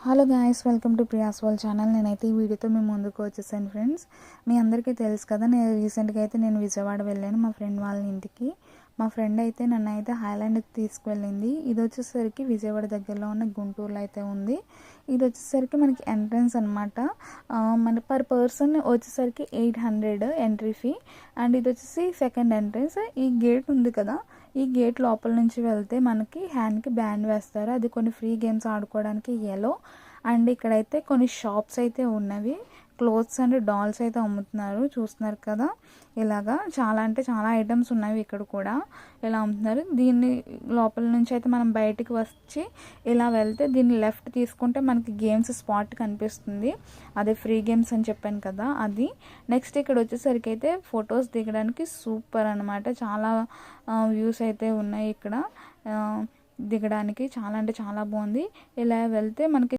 Hello guys, welcome to Priya's world channel. నేనైతే ఈ వీడియోతో మీ ముందుకు వచ్చేసాను ఫ్రెండ్స్. మీ అందరికీ తెలుసు కదా, నేను రీసెంట్గా అయితే విజయవాడ వెళ్ళాను మా ఫ్రెండ్ వాళ్ళ ఇంటికి. మా ఫ్రెండ్ అయితే నన్ను అయితే హైలాండ్కి తీసుకువెళ్ళింది. ఇది వచ్చేసరికి విజయవాడ దగ్గరలో ఉన్న గుంటూరులో అయితే ఉంది. ఇది వచ్చేసరికి మనకి ఎంట్రన్స్ అనమాట. మన పర్ పర్సన్ వచ్చేసరికి 800 ఎంట్రీ ఫీ. అండ్ ఇది వచ్చేసి సెకండ్ ఎంట్రన్స్. ఈ గేట్ ఉంది కదా, ఈ గేట్ లోపల నుంచి వెళ్తే మనకి హ్యాండ్కి బ్యాండ్ వేస్తారు. అది కొన్ని ఫ్రీ గేమ్స్ ఆడుకోవడానికి ఎలో. అండ్ ఇక్కడైతే కొన్ని షాప్స్ అయితే ఉన్నవి. క్లోత్స్ అండ్ డాల్స్ అయితే అమ్ముతున్నారు, చూస్తున్నారు కదా. ఇలాగా చాలా అంటే చాలా ఐటమ్స్ ఉన్నవి ఇక్కడ కూడా, ఇలా అమ్ముతున్నారు. దీన్ని లోపల నుంచి అయితే మనం బయటికి వచ్చి ఇలా వెళ్తే దీన్ని లెఫ్ట్ తీసుకుంటే మనకి గేమ్స్ స్పాట్ కనిపిస్తుంది. అదే ఫ్రీ గేమ్స్ అని చెప్పాను కదా, అది. నెక్స్ట్ ఇక్కడ వచ్చేసరికి అయితే ఫొటోస్ దిగడానికి సూపర్ అనమాట. చాలా వ్యూస్ అయితే ఉన్నాయి ఇక్కడ దిగడానికి. చాలా అంటే చాలా బాగుంది. ఇలా వెళ్తే మనకి